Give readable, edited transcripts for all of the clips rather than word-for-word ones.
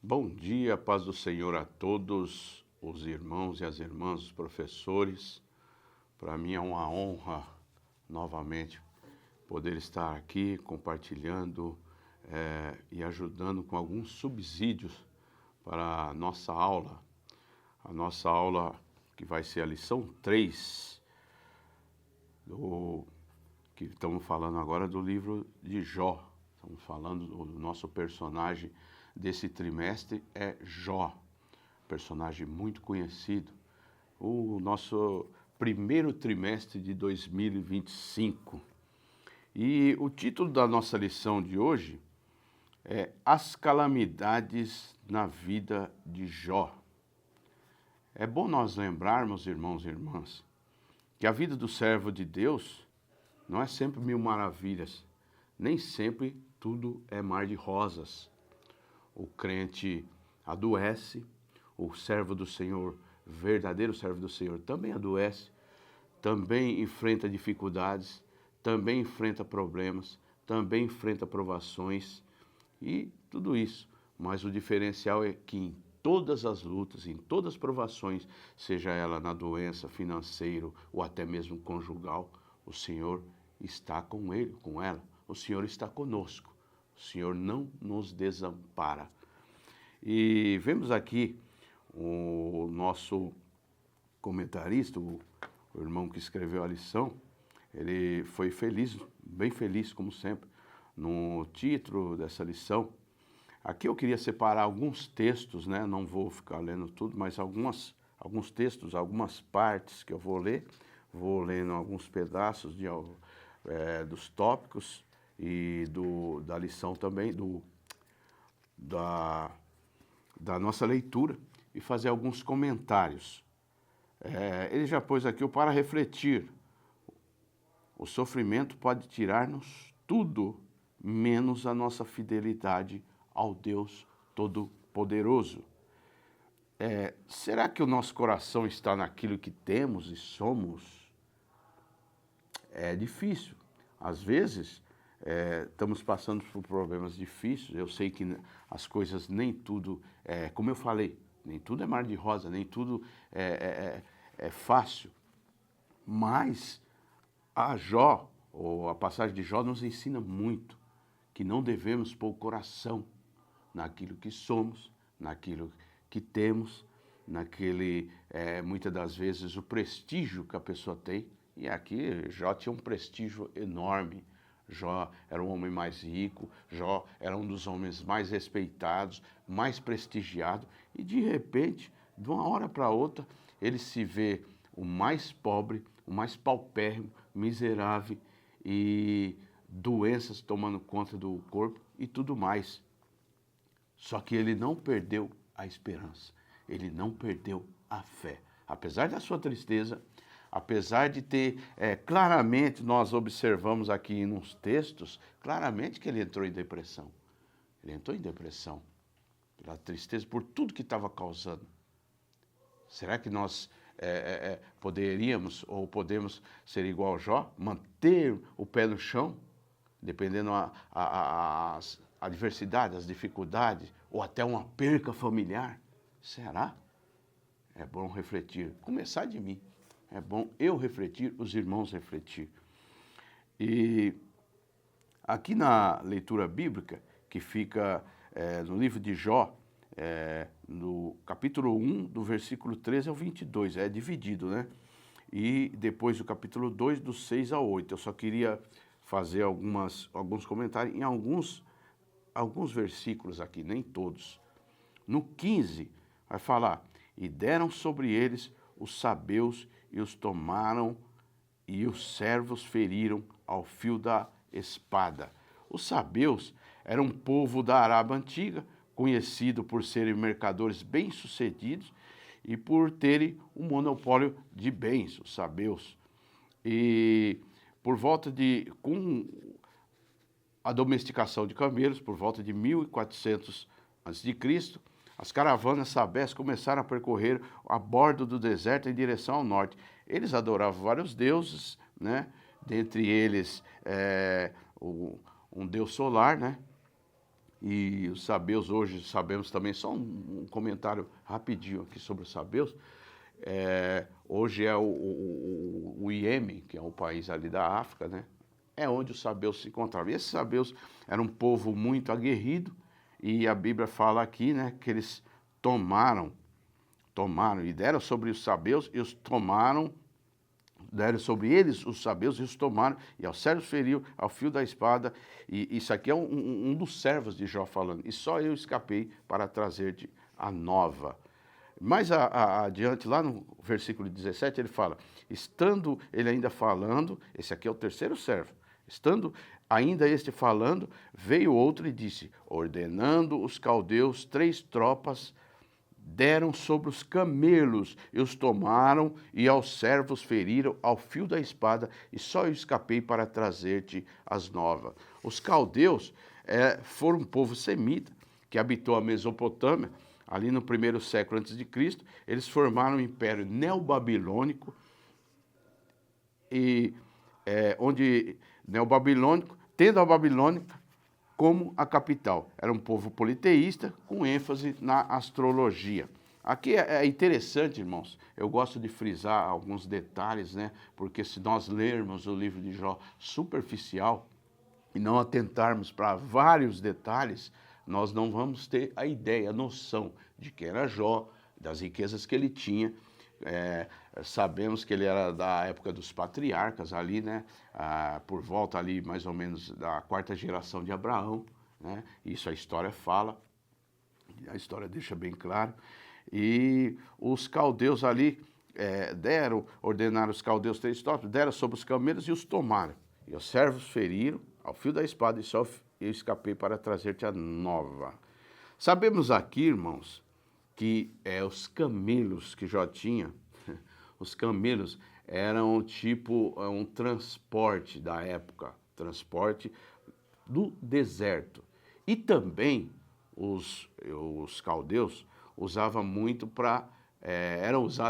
Bom dia, paz do Senhor a todos os irmãos e as irmãs, os professores. Para mim é uma honra novamente poder estar aqui compartilhando e ajudando com alguns subsídios para a nossa aula que vai ser a lição 3 que estamos falando agora do livro de Jó. Estamos falando do nosso personagem desse trimestre é Jó, personagem muito conhecido. O nosso primeiro trimestre de 2025. E o título da nossa lição de hoje é As Calamidades na Vida de Jó. É bom nós lembrarmos, irmãos e irmãs, que a vida do servo de Deus não é sempre mil maravilhas, nem sempre tudo é mar de rosas. O crente adoece, o servo do Senhor, verdadeiro servo do Senhor, também adoece, também enfrenta dificuldades, também enfrenta problemas, também enfrenta provações e tudo isso. Mas o diferencial é que em todas as lutas, em todas as provações, seja ela na doença, financeiro ou até mesmo conjugal, o Senhor está com ele, com ela. O Senhor está conosco. O Senhor não nos desampara. E vemos aqui o nosso comentarista, o irmão que escreveu a lição, ele foi feliz, bem feliz como sempre, no título dessa lição. Aqui eu queria separar alguns textos, né? Não vou ficar lendo tudo, mas alguns textos, algumas partes que eu vou lendo alguns pedaços dos tópicos e da lição também, da nossa leitura e fazer alguns comentários. Ele já pôs aqui o para refletir. O sofrimento pode tirar-nos tudo, menos a nossa fidelidade ao Deus Todo-Poderoso. Será que o nosso coração está naquilo que temos e somos? É difícil. Às vezes, estamos passando por problemas difíceis. Eu sei que as coisas nem tudo, como eu falei, nem tudo é mar de rosa, nem tudo é fácil. Mas a Jó, ou a passagem de Jó, nos ensina muito que não devemos pôr o coração naquilo que somos, naquilo que temos, muitas das vezes, o prestígio que a pessoa tem. E aqui Jó tinha um prestígio enorme. Jó era um homem mais rico, Jó era um dos homens mais respeitados, mais prestigiado, e de repente, de uma hora para outra, ele se vê o mais pobre, o mais paupérrimo, miserável e doenças tomando conta do corpo e tudo mais. Só que ele não perdeu a esperança, ele não perdeu a fé. Apesar da sua tristeza, apesar de ter, claramente, nós observamos aqui nos textos, claramente que ele entrou em depressão. Ele entrou em depressão pela tristeza, por tudo que estava causando. Será que nós poderíamos ou podemos ser igual a Jó, manter o pé no chão, dependendo as adversidades, as dificuldades, ou até uma perca familiar? Será? É bom refletir, começar de mim. É bom eu refletir, os irmãos refletir. E aqui na leitura bíblica, que fica no livro de Jó, no capítulo 1, do versículo 13 ao 22, é dividido, né? E depois o capítulo 2, do 6 ao 8. Eu só queria fazer alguns comentários em alguns versículos aqui, nem todos. No 15, vai falar, e deram sobre eles os sabeus e os tomaram, e os servos feriram ao fio da espada. Os sabeus eram um povo da Arábia Antiga, conhecido por serem mercadores bem-sucedidos e por terem um monopólio de bens, os sabeus. E com a domesticação de camelos, por volta de 1400 a.C., as caravanas sabés começaram a percorrer a bordo do deserto em direção ao norte. Eles adoravam vários deuses, né? Dentre eles um deus solar, né? E os sabeus hoje, sabemos também, só um comentário rapidinho aqui sobre os sabeus, hoje é o Iêmen, que é um país ali da África, né? É onde os sabeus se encontravam. E esses sabeus eram um povo muito aguerrido, e a Bíblia fala aqui, né, que eles tomaram e deram sobre os sabeus, e os tomaram, deram sobre eles os sabeus, e os tomaram, e aos servos feriu ao fio da espada. E isso aqui é um dos servos de Jó falando, e só eu escapei para trazer-te a nova. Mais adiante, lá no versículo 17, ele fala, estando ele ainda falando, esse aqui é o terceiro servo, estando ainda este falando, veio outro e disse, ordenando os caldeus 3 tropas, deram sobre os camelos, e os tomaram, e aos servos feriram ao fio da espada, e só eu escapei para trazer-te as novas. Os caldeus foram um povo semita, que habitou a Mesopotâmia, ali no 1º século antes de Cristo. Eles formaram o Império Neobabilônico, e onde neobabilônico, tendo a Babilônia como a capital. Era um povo politeísta, com ênfase na astrologia. Aqui é interessante, irmãos, eu gosto de frisar alguns detalhes, né? Porque se nós lermos o livro de Jó superficial e não atentarmos para vários detalhes, nós não vamos ter a ideia, a noção de quem era Jó, das riquezas que ele tinha. Sabemos que ele era da época dos patriarcas ali, né? Por volta ali mais ou menos da 4ª geração de Abraão, né? Isso a história fala, a história deixa bem claro. E os caldeus ali ordenaram os caldeus 3 tropas, deram sobre os camelos e os tomaram. E os servos feriram ao fio da espada, e só eu escapei para trazer-te a nova. Sabemos aqui, irmãos, que os camelos que Jó tinha, os camelos eram tipo um transporte da época, transporte do deserto. E também os caldeus usavam muito para,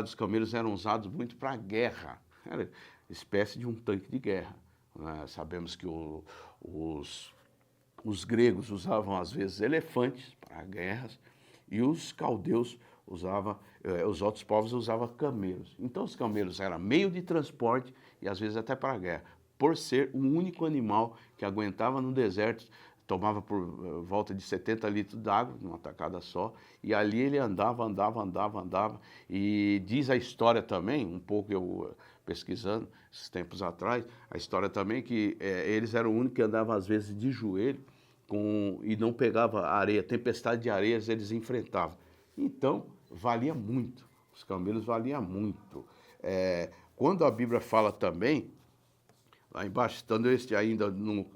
os camelos eram usados muito para guerra, era espécie de um tanque de guerra. Né? Sabemos que os gregos usavam às vezes elefantes para guerras, e os caldeus usavam, os outros povos usavam camelos. Então os camelos eram meio de transporte e às vezes até para a guerra, por ser o único animal que aguentava no deserto, tomava por volta de 70 litros d'água, numa tacada só, e ali ele andava, e diz a história também, um pouco eu pesquisando, esses tempos atrás, a história também que eles eram o único que andavam às vezes de joelho, e não pegava areia, tempestade de areias eles enfrentavam. Então, valia muito, os camelos valiam muito. Quando a Bíblia fala também, lá embaixo, estando este ainda no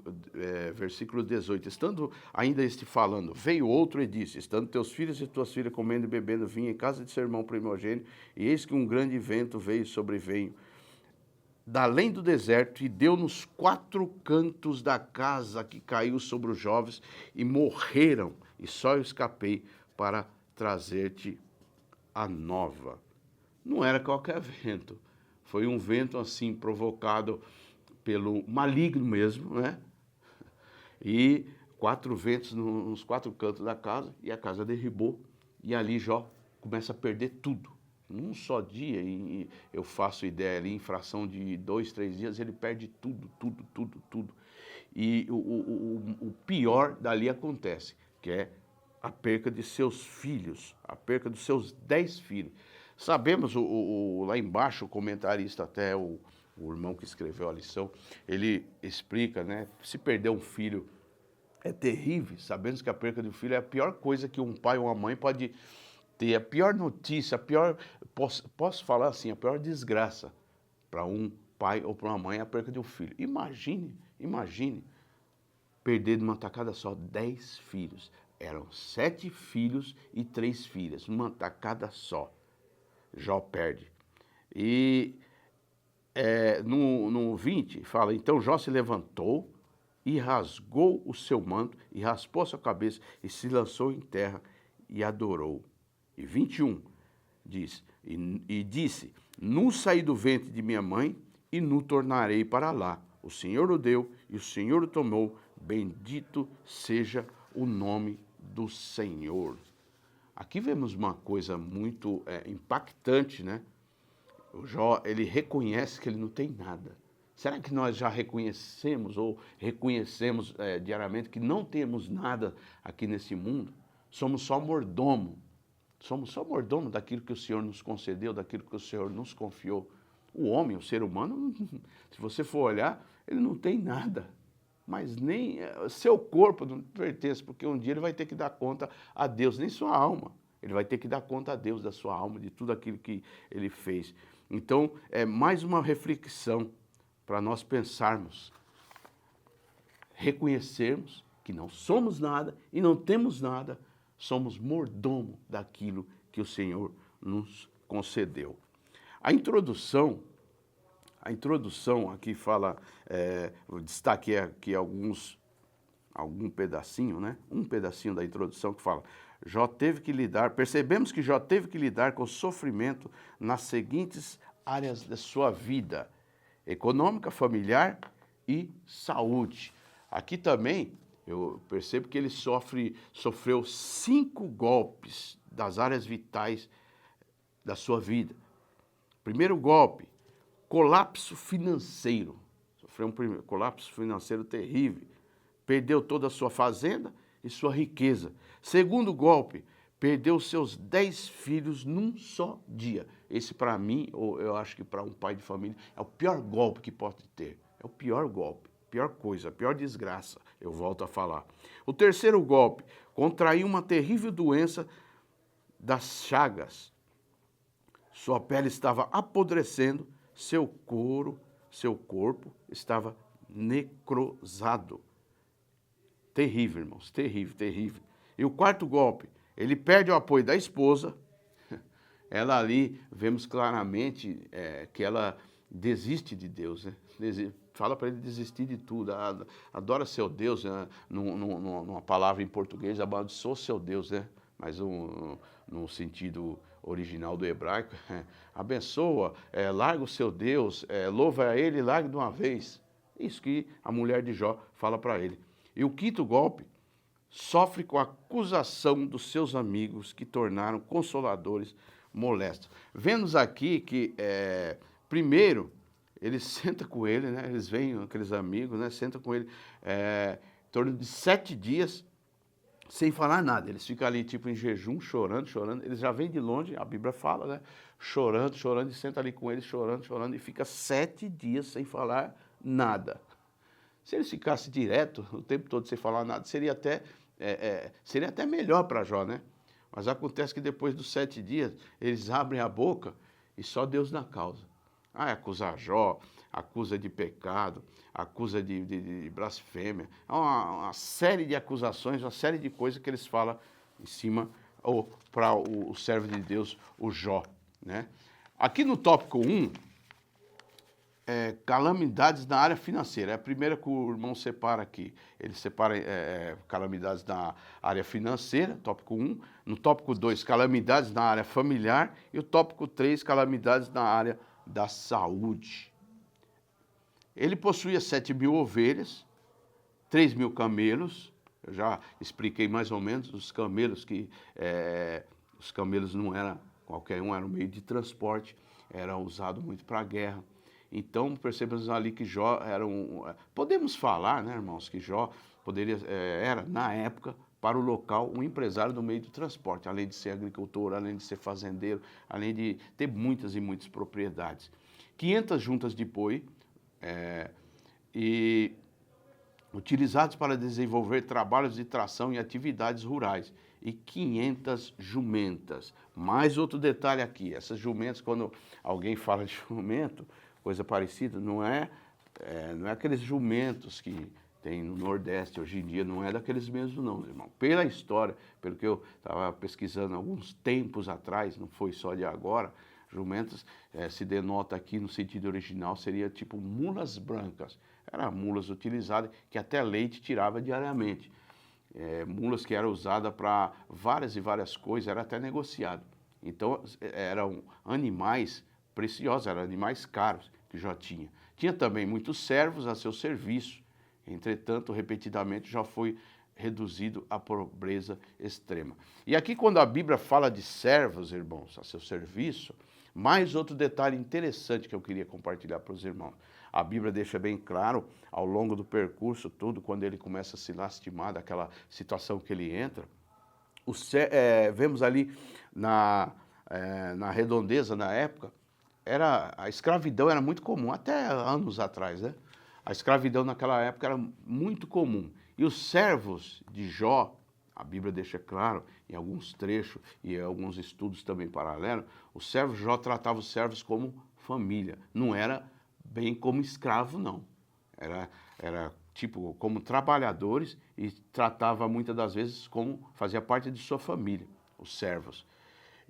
versículo 18, estando ainda este falando, veio outro e disse, estando teus filhos e tuas filhas comendo e bebendo vinho em casa de seu irmão primogênito, e eis que um grande vento veio sobreveio da além do deserto, e deu nos 4 cantos da casa, que caiu sobre os jovens, e morreram, e só eu escapei para trazer-te a nova. Não era qualquer vento, foi um vento assim provocado pelo maligno mesmo, né? E 4 ventos nos 4 cantos da casa, e a casa derribou, e ali Jó começa a perder tudo. Num só dia, e eu faço ideia ali, em fração de 2, 3 dias, ele perde tudo. E o pior dali acontece, que é a perca de seus filhos, a perca dos seus 10 filhos. Sabemos, lá embaixo, o comentarista, até o irmão que escreveu a lição, ele explica, né? Se perder um filho é terrível, sabemos que a perca de um filho é a pior coisa que um pai ou uma mãe pode ter, a pior notícia, a pior, posso falar assim, a pior desgraça para um pai ou para uma mãe é a perca de um filho. Imagine perder de uma tacada só 10 filhos. Eram 7 filhos e 3 filhas, uma tacada só. Jó perde. E no 20 fala, então Jó se levantou e rasgou o seu manto e raspou a sua cabeça e se lançou em terra e adorou. E 21 diz, e disse, nu saí do ventre de minha mãe e nu tornarei para lá. O Senhor o deu e o Senhor o tomou, bendito seja o nome do Senhor. Aqui vemos uma coisa muito impactante, né? O Jó, ele reconhece que ele não tem nada. Será que nós já reconhecemos ou reconhecemos diariamente que não temos nada aqui nesse mundo? Somos só mordomo. Somos só mordomo daquilo que o Senhor nos concedeu, daquilo que o Senhor nos confiou. O homem, o ser humano, se você for olhar, ele não tem nada. Mas nem seu corpo não pertence, porque um dia ele vai ter que dar conta a Deus, nem sua alma. Ele vai ter que dar conta a Deus da sua alma, de tudo aquilo que ele fez. Então, é mais uma reflexão para nós pensarmos, reconhecermos que não somos nada e não temos nada, somos mordomo daquilo que o Senhor nos concedeu. A introdução aqui fala, eu destaquei aqui algum pedacinho, né? Um pedacinho da introdução que fala, percebemos que Jó teve que lidar com sofrimento nas seguintes áreas da sua vida, econômica, familiar e saúde. Aqui também eu percebo que ele sofreu 5 golpes das áreas vitais da sua vida. Primeiro golpe, colapso financeiro. Sofreu um colapso financeiro terrível. Perdeu toda a sua fazenda e sua riqueza. Segundo golpe, perdeu seus 10 filhos num só dia. Esse, para mim, ou eu acho que para um pai de família, é o pior golpe que pode ter. É o pior golpe, pior coisa, pior desgraça, eu volto a falar. O terceiro golpe, contraiu uma terrível doença das chagas. Sua pele estava apodrecendo, seu corpo estava necrosado. Terrível, irmãos, terrível, terrível. E o quarto golpe, ele perde o apoio da esposa. Ela ali, vemos claramente que ela desiste de Deus, né? Fala para ele desistir de tudo, adora seu Deus, né? Numa palavra em português, abençoa seu Deus, né? Mas no sentido original do hebraico, abençoa, larga o seu Deus, louva a ele e larga de uma vez. Isso que a mulher de Jó fala para ele. E o quinto golpe, sofre com a acusação dos seus amigos que tornaram consoladores molestos. Vemos aqui que, primeiro, ele senta com ele, né? Eles vêm, aqueles amigos, né? Sentam com ele em torno de 7 dias, sem falar nada. Eles ficam ali, tipo, em jejum, chorando, chorando. Eles já vêm de longe, a Bíblia fala, né? Chorando, chorando, e senta ali com eles, chorando, chorando, e fica 7 dias sem falar nada. Se eles ficassem direto, o tempo todo sem falar nada, seria até melhor para Jó, né? Mas acontece que depois dos 7 dias, eles abrem a boca e só Deus na causa. Acusar Jó, acusa de pecado, acusa de blasfêmia. É uma série de acusações, uma série de coisas que eles falam em cima, ou para o servo de Deus, o Jó, né? Aqui no tópico 1, calamidades na área financeira. É a primeira que o irmão separa aqui. Ele separa calamidades na área financeira, tópico 1. No tópico 2, calamidades na área familiar. E o tópico 3, calamidades na área da saúde. Ele possuía 7.000 ovelhas, 3.000 camelos. Eu já expliquei mais ou menos os camelos, que os camelos não era qualquer um, era um meio de transporte, era usado muito para a guerra. Então, percebemos ali que Jó era podemos falar, né, irmãos, que Jó era, na época, para o local, um empresário do meio do transporte, além de ser agricultor, além de ser fazendeiro, além de ter muitas e muitas propriedades. 500 juntas de boi, e utilizados para desenvolver trabalhos de tração e atividades rurais. E 500 jumentas. Mais outro detalhe aqui, essas jumentas, quando alguém fala de jumento, coisa parecida, não é aqueles jumentos que tem no Nordeste hoje em dia, não é daqueles mesmos não, irmão. Pela história, pelo que eu estava pesquisando alguns tempos atrás, não foi só de agora, jumentos se denota aqui no sentido original, seria tipo mulas brancas. Eram mulas utilizadas que até leite tirava diariamente. Mulas que eram usadas para várias e várias coisas, era até negociado. Então, eram animais preciosos, eram animais caros que Jó tinha. Tinha também muitos servos a seu serviço. Entretanto, repetidamente, já foi reduzido à pobreza extrema. E aqui quando a Bíblia fala de servos, irmãos, a seu serviço, mais outro detalhe interessante que eu queria compartilhar para os irmãos. A Bíblia deixa bem claro, ao longo do percurso, tudo, quando ele começa a se lastimar daquela situação que ele entra, vemos ali na redondeza, na época, a escravidão era muito comum, até anos atrás, né? A escravidão naquela época era muito comum. E os servos de Jó, a Bíblia deixa claro, em alguns trechos e em alguns estudos também paralelos, os servos de Jó tratavam os servos como família. Não era bem como escravo, não. Era tipo como trabalhadores e tratava muitas das vezes como fazia parte de sua família, os servos.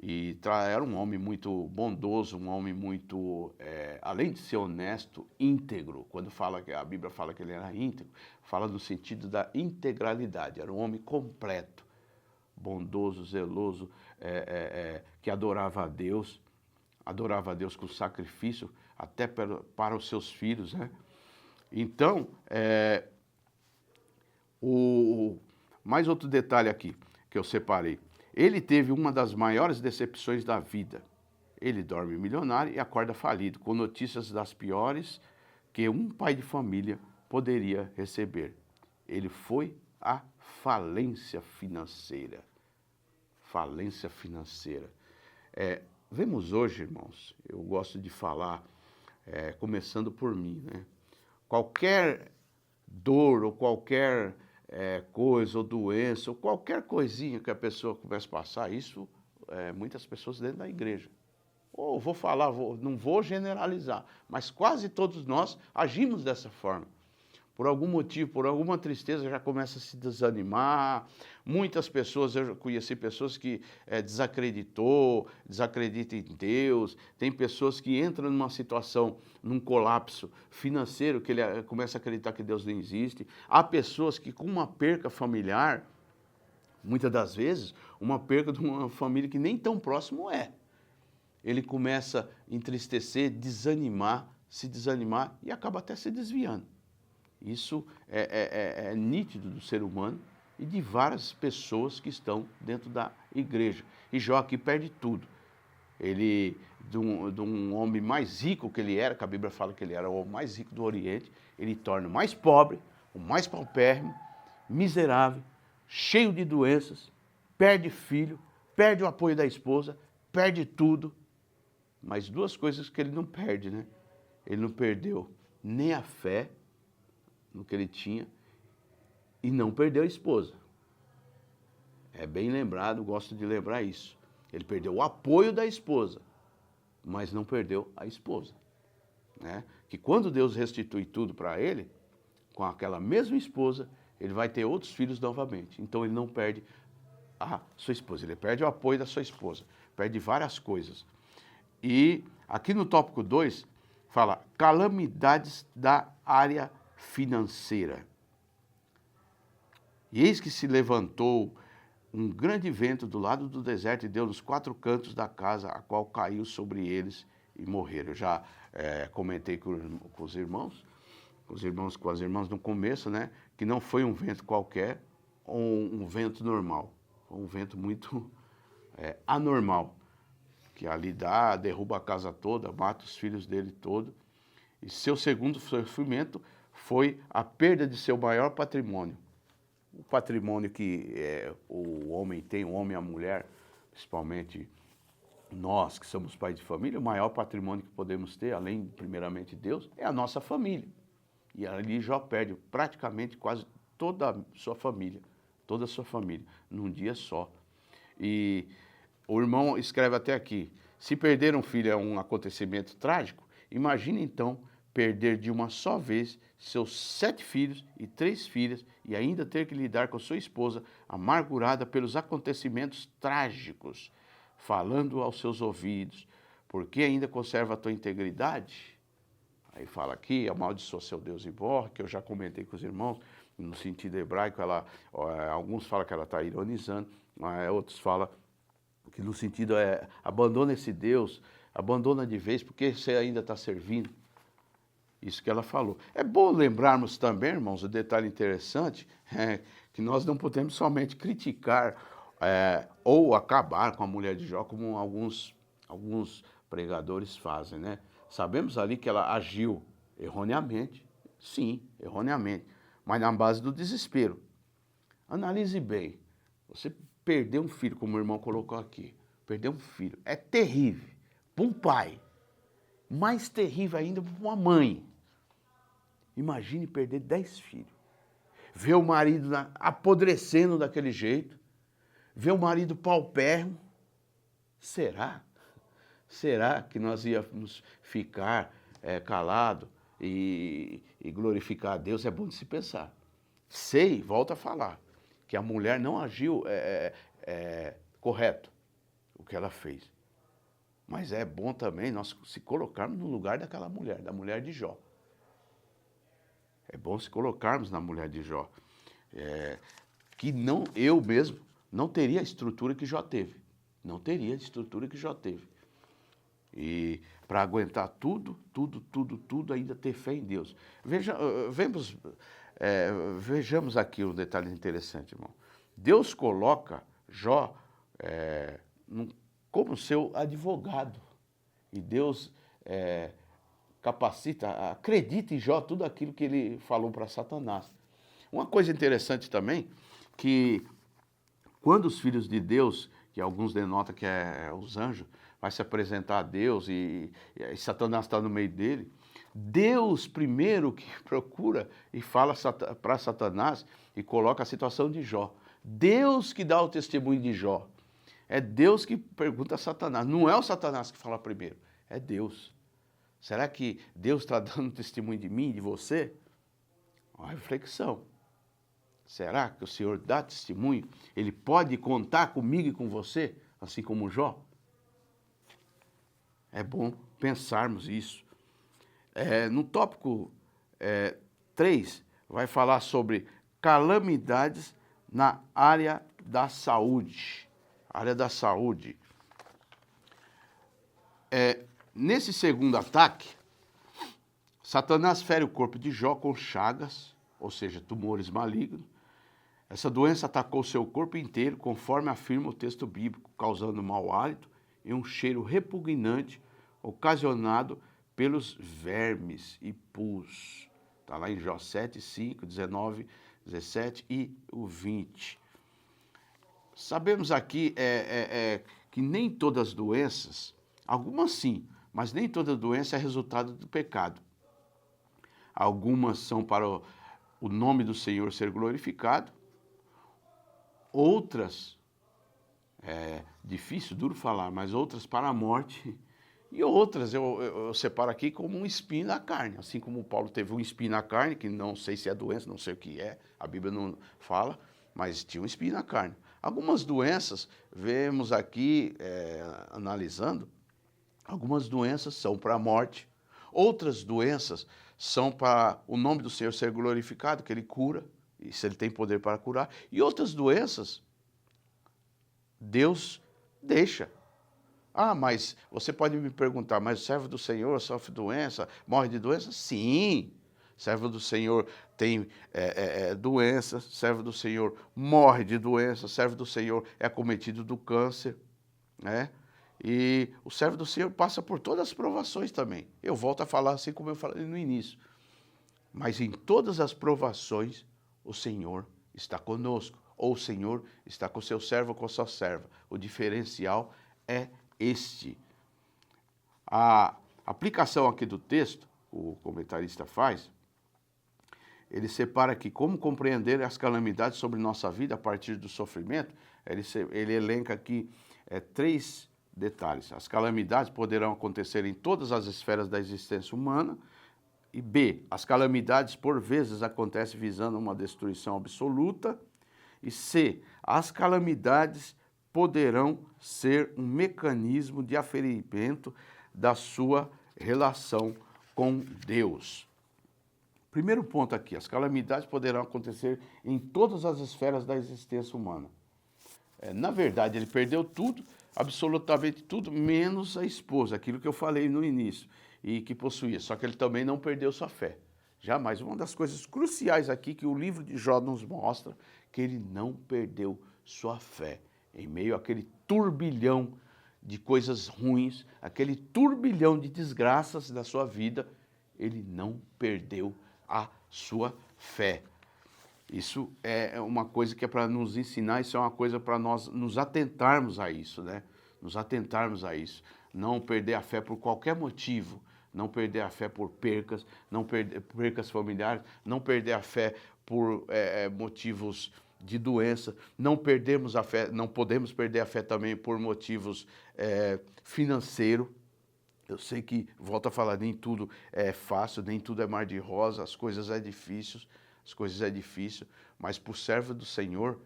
E era um homem muito bondoso, um homem muito, além de ser honesto, íntegro. Quando a Bíblia fala que ele era íntegro, fala no sentido da integralidade. Era um homem completo, bondoso, zeloso, que adorava a Deus com sacrifício, até para os seus filhos, né? Então, mais outro detalhe aqui que eu separei. Ele teve uma das maiores decepções da vida. Ele dorme milionário e acorda falido, com notícias das piores que um pai de família poderia receber. Ele foi à falência financeira. Falência financeira. Vemos hoje, irmãos, eu gosto de falar, começando por mim, né? Qualquer dor ou qualquer coisa ou doença, ou qualquer coisinha que a pessoa comece a passar, isso muitas pessoas dentro da igreja. Ou vou falar, não vou generalizar, mas quase todos nós agimos dessa forma. Por algum motivo, por alguma tristeza, já começa a se desanimar. Muitas pessoas, eu conheci pessoas que desacreditam em Deus. Tem pessoas que entram numa situação, num colapso financeiro, que ele começa a acreditar que Deus não existe. Há pessoas que com uma perca familiar, muitas das vezes, uma perca de uma família que nem tão próximo é. Ele começa a entristecer, se desanimar e acaba até se desviando. Isso é nítido do ser humano e de várias pessoas que estão dentro da igreja. E Jó aqui perde tudo. Ele, de um homem mais rico que ele era, que a Bíblia fala que ele era o homem mais rico do Oriente, ele torna o mais pobre, o mais paupérrimo, miserável, cheio de doenças, perde filho, perde o apoio da esposa, perde tudo. Mas duas coisas que ele não perde, né? Ele não perdeu nem a fé no que ele tinha e não perdeu a esposa. É bem lembrado, gosto de lembrar isso. Ele perdeu o apoio da esposa, mas não perdeu a esposa, né? Que quando Deus restitui tudo para ele, com aquela mesma esposa, ele vai ter outros filhos novamente. Então ele não perde a sua esposa, ele perde o apoio da sua esposa, perde várias coisas. E aqui no tópico 2, fala calamidades da área financeira. E eis que se levantou um grande vento do lado do deserto e deu nos 4 cantos da casa, a qual caiu sobre eles e morreram. Eu já comentei com os irmãos, com as irmãs no começo, né, que não foi um vento qualquer ou um vento normal. Foi um vento muito anormal, que ali derruba a casa toda, mata os filhos dele todo. E seu segundo sofrimento foi a perda de seu maior patrimônio. O patrimônio que o homem tem, o homem e a mulher, principalmente nós que somos pais de família, o maior patrimônio que podemos ter, além primeiramente de Deus, é a nossa família. E ali Jó perde praticamente quase toda a sua família, num dia só. E o irmão escreve até aqui, se perder um filho é um acontecimento trágico, imagine então perder de uma só vez seus 7 filhos e 3 filhas e ainda ter que lidar com sua esposa amargurada pelos acontecimentos trágicos, falando aos seus ouvidos, porque ainda conserva a tua integridade? Aí fala aqui, amaldiçoa seu Deus e morre, que eu já comentei com os irmãos, no sentido hebraico, alguns falam que ela está ironizando, outros falam que no sentido abandona esse Deus, abandona de vez, porque você ainda está servindo. Isso que ela falou. É bom lembrarmos também, irmãos, um detalhe interessante, que nós não podemos somente criticar ou acabar com a mulher de Jó, como alguns pregadores fazem, né? Sabemos ali que ela agiu erroneamente, sim, erroneamente, mas na base do desespero. Analise bem, você perdeu um filho, como o irmão colocou aqui, perder um filho, é terrível para um pai, mais terrível ainda para uma mãe. Imagine perder 10 filhos, ver o marido apodrecendo daquele jeito, ver o marido paupérrimo. Será? Será que nós íamos ficar calados e glorificar a Deus? É bom de se pensar. Sei, volto a falar, que a mulher não agiu correto o que ela fez. Mas é bom também nós se colocarmos no lugar daquela mulher, da mulher de Jó. É bom se colocarmos na mulher de Jó. Que não, eu mesmo não teria a estrutura que Jó teve. Não teria a estrutura que Jó teve. E para aguentar tudo, ainda ter fé em Deus. Vejamos aqui um detalhe interessante, irmão. Deus coloca Jó como seu advogado. E Deus capacita, acredita em Jó tudo aquilo que ele falou para Satanás. Uma coisa interessante também, que quando os filhos de Deus, que alguns denotam que é os anjos, vai se apresentar a Deus e Satanás está no meio dele, Deus primeiro que procura e fala para Satanás e coloca a situação de Jó. Deus que dá o testemunho de Jó. É Deus que pergunta a Satanás. Não é o Satanás que fala primeiro, é Deus. Será que Deus está dando testemunho de mim, de você? Uma reflexão. Será que o Senhor dá testemunho? Ele pode contar comigo e com você, assim como Jó? É bom pensarmos isso. No tópico 3, vai falar sobre calamidades na área da saúde. Área da saúde. Nesse segundo ataque, Satanás fere o corpo de Jó com chagas, ou seja, tumores malignos. Essa doença atacou seu corpo inteiro, conforme afirma o texto bíblico, causando mau hálito e um cheiro repugnante ocasionado pelos vermes e pus. Está lá em Jó 7, 5, 19, 17 e o 20. Sabemos aqui que nem todas as doenças, algumas sim, mas nem toda doença é resultado do pecado. Algumas são para o nome do Senhor ser glorificado, outras, difícil, duro falar, mas outras para a morte, e outras eu separo aqui como um espinho na carne, assim como Paulo teve um espinho na carne, que não sei se é doença, não sei o que é, a Bíblia não fala, mas tinha um espinho na carne. Algumas doenças, vemos aqui, analisando, algumas doenças são para a morte, outras doenças são para o nome do Senhor ser glorificado, que Ele cura, e se Ele tem poder para curar, e outras doenças, Deus deixa. Mas você pode me perguntar, mas o servo do Senhor sofre doença, morre de doença? Sim, servo do Senhor tem doença, servo do Senhor morre de doença, servo do Senhor é acometido do câncer, né? E o servo do Senhor passa por todas as provações também. Eu volto a falar assim como eu falei no início. Mas em todas as provações, o Senhor está conosco. Ou o Senhor está com seu servo ou com sua serva. O diferencial é este. A aplicação aqui do texto, o comentarista faz, ele separa aqui como compreender as calamidades sobre nossa vida a partir do sofrimento. Ele elenca aqui 3 detalhes. As calamidades poderão acontecer em todas as esferas da existência humana. E B, as calamidades por vezes acontecem visando uma destruição absoluta. E C, as calamidades poderão ser um mecanismo de aferimento da sua relação com Deus. Primeiro ponto aqui, as calamidades poderão acontecer em todas as esferas da existência humana. Na verdade, ele perdeu tudo, absolutamente tudo, menos a esposa, aquilo que eu falei no início. e que possuía. Só que ele também não perdeu sua fé. Jamais. Uma das coisas cruciais aqui que o livro de Jó nos mostra, que ele não perdeu sua fé. Em meio àquele turbilhão de coisas ruins, aquele turbilhão de desgraças da sua vida, ele não perdeu a sua fé. Isso é uma coisa que é para nos ensinar, isso é uma coisa para nós nos atentarmos a isso, né? Nos atentarmos a isso. Não perder a fé por qualquer motivo, não perder a fé por percas, não perder percas familiares, não perder a fé por motivos de doença, não perdemos a fé, não podemos perder a fé também por motivos financeiros. Eu sei que, volto a falar, nem tudo é fácil, nem tudo é mar de rosa, as coisas é difíceis, mas para o servo do Senhor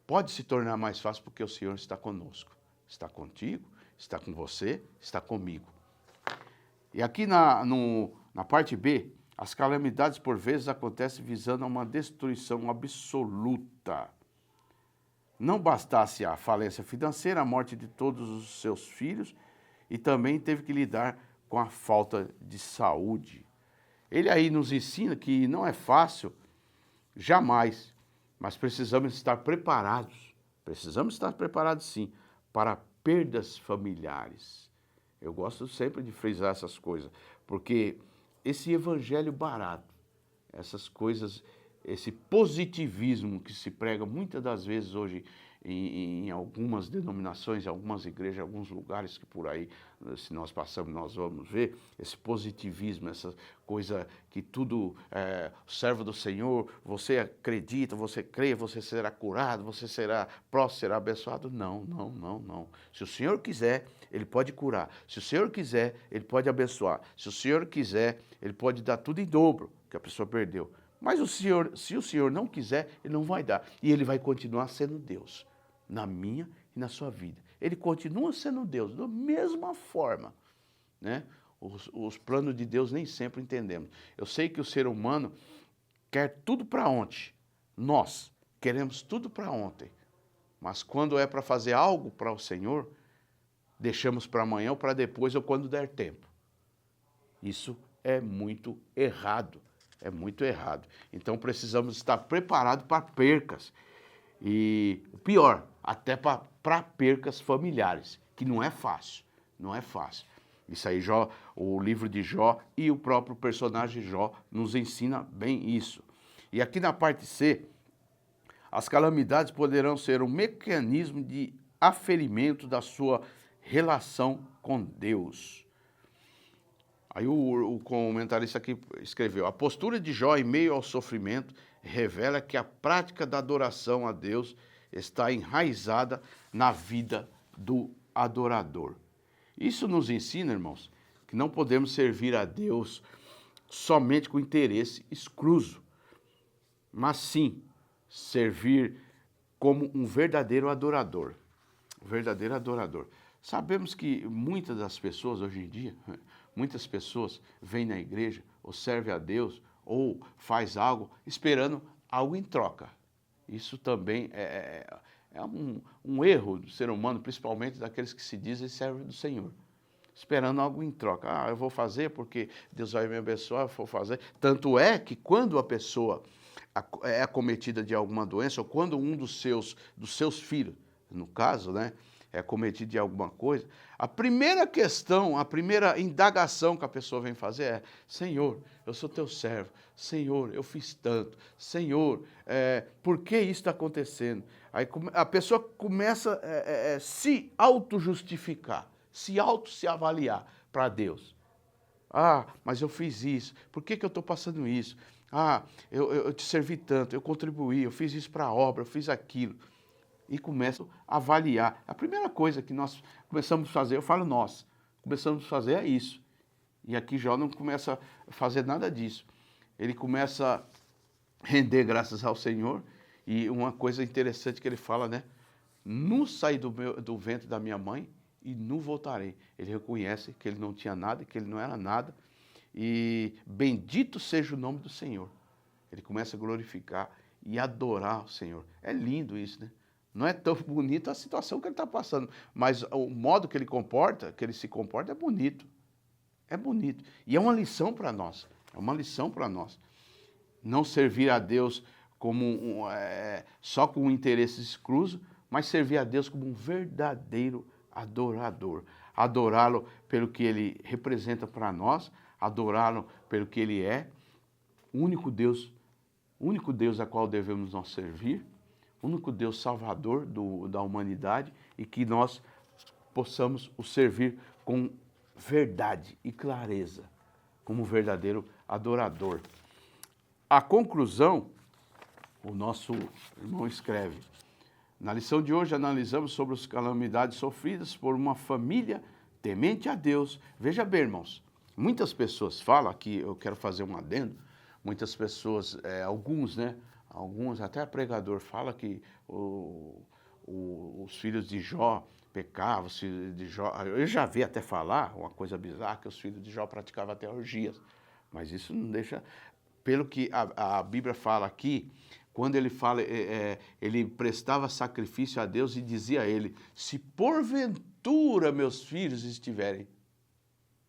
pode se tornar mais fácil porque o Senhor está conosco, está contigo, está com você, está comigo. E aqui na parte B, as calamidades por vezes acontecem visando a uma destruição absoluta. Não bastasse a falência financeira, a morte de todos os seus filhos, e também teve que lidar com a falta de saúde. Ele aí nos ensina que não é fácil, jamais, mas precisamos estar preparados sim, para perdas familiares. Eu gosto sempre de frisar essas coisas, porque esse evangelho barato, essas coisas, esse positivismo que se prega muitas das vezes hoje em algumas denominações, em algumas igrejas, em alguns lugares que por aí, se nós passamos, nós vamos ver, esse positivismo, essa coisa que tudo servo do Senhor, você acredita, você crê, você será curado, você será próximo, será abençoado. Não. Se o Senhor quiser, Ele pode curar. Se o Senhor quiser, Ele pode abençoar. Se o Senhor quiser, Ele pode dar tudo em dobro que a pessoa perdeu. Mas se o Senhor não quiser, Ele não vai dar. E Ele vai continuar sendo Deus, na minha e na sua vida. Ele continua sendo Deus, da mesma forma, né? Os planos de Deus nem sempre entendemos. Eu sei que o ser humano quer tudo para ontem. Nós queremos tudo para ontem. Mas quando é para fazer algo para o Senhor, deixamos para amanhã ou para depois ou quando der tempo. Isso é muito errado. É muito errado. Então precisamos estar preparados para percas. E o pior, até para percas familiares, que não é fácil. Isso aí, o livro de Jó e o próprio personagem Jó nos ensina bem isso. E aqui na parte C, as calamidades poderão ser um mecanismo de aferimento da sua relação com Deus. Aí o comentarista aqui escreveu: a postura de Jó em meio ao sofrimento revela que a prática da adoração a Deus está enraizada na vida do adorador. Isso nos ensina, irmãos, que não podemos servir a Deus somente com interesse escuso, mas sim servir como um verdadeiro adorador. Sabemos que muitas das pessoas hoje em dia, muitas pessoas vêm na igreja ou servem a Deus ou faz algo esperando algo em troca. Isso também é um erro do ser humano, principalmente daqueles que se dizem servos do Senhor. Esperando algo em troca. Eu vou fazer porque Deus vai me abençoar, eu vou fazer. Tanto é que quando a pessoa é acometida de alguma doença, ou quando um dos seus filhos, no caso, né, é cometido de alguma coisa, a primeira questão, a primeira indagação que a pessoa vem fazer é: Senhor, eu sou teu servo, Senhor, eu fiz tanto, Senhor, por que isso está acontecendo? Aí a pessoa começa a se auto-justificar, se avaliar para Deus. Mas eu fiz isso, por que eu estou passando isso? Eu te servi tanto, eu contribuí, eu fiz isso para a obra, eu fiz aquilo. E começam a avaliar. A primeira coisa que nós começamos a fazer, eu falo nós, começamos a fazer é isso. E aqui Jó não começa a fazer nada disso. Ele começa a render graças ao Senhor. E uma coisa interessante que ele fala, né? Nu saí do ventre da minha mãe e nu voltarei. Ele reconhece que ele não tinha nada, que ele não era nada. E bendito seja o nome do Senhor. Ele começa a glorificar e adorar o Senhor. É lindo isso, né? Não é tão bonito a situação que ele está passando, mas o modo que ele se comporta é bonito. É bonito. E é uma lição para nós. É uma lição para nós. Não servir a Deus como só com interesses exclusos, mas servir a Deus como um verdadeiro adorador. Adorá-lo pelo que ele representa para nós, adorá-lo pelo que ele é, o único Deus a qual devemos nós servir, o único Deus salvador da humanidade, e que nós possamos o servir com verdade e clareza, como um verdadeiro adorador. A conclusão, o nosso irmão escreve: na lição de hoje analisamos sobre as calamidades sofridas por uma família temente a Deus. Veja bem, irmãos, muitas pessoas falam, aqui eu quero fazer um adendo, muitas pessoas, alguns, até pregador, fala que os filhos de Jó pecavam, os filhos de Jó, eu já vi até falar, uma coisa bizarra, que os filhos de Jó praticavam até orgias, mas isso não deixa, pelo que a Bíblia fala aqui, quando ele fala, ele prestava sacrifício a Deus e dizia a ele: se porventura meus filhos estiverem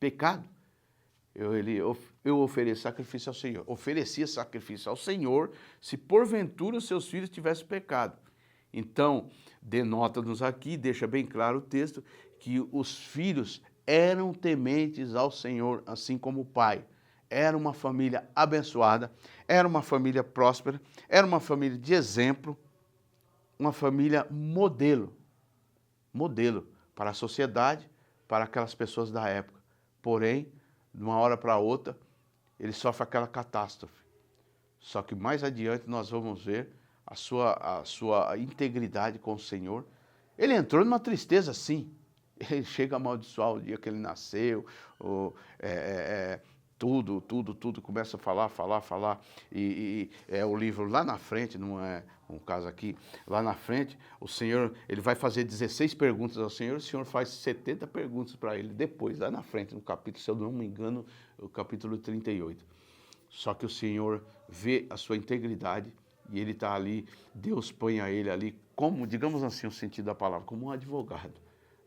pecado, eu ofereço sacrifício ao Senhor. Oferecia sacrifício ao Senhor se porventura os seus filhos tivessem pecado. Então, denota-nos aqui, deixa bem claro o texto, que os filhos eram tementes ao Senhor, assim como o pai. Era uma família abençoada, era uma família próspera, era uma família de exemplo, uma família modelo para a sociedade, para aquelas pessoas da época. Porém, de uma hora para outra, ele sofre aquela catástrofe. Só que mais adiante nós vamos ver a sua integridade com o Senhor. Ele entrou numa tristeza, sim. Ele chega a amaldiçoar o dia que ele nasceu, tudo, começa a falar, e é o livro lá na frente, não é um caso aqui, lá na frente, o Senhor, ele vai fazer 16 perguntas ao Senhor, o Senhor faz 70 perguntas para ele depois, lá na frente, no capítulo, se eu não me engano, o capítulo 38. Só que o Senhor vê a sua integridade e ele está ali, Deus põe a ele ali como, digamos assim, o sentido da palavra, como um advogado,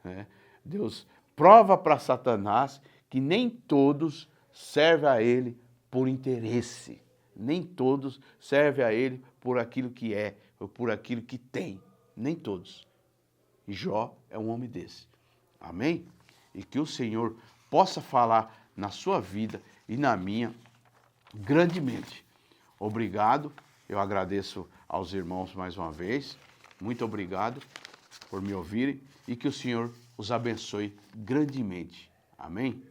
né? Deus prova para Satanás que nem todos serve a ele por interesse. Nem todos servem a ele por aquilo que é, ou por aquilo que tem. Nem todos. E Jó é um homem desse. Amém? E que o Senhor possa falar na sua vida e na minha grandemente. Obrigado. Eu agradeço aos irmãos mais uma vez. Muito obrigado por me ouvirem e que o Senhor os abençoe grandemente. Amém?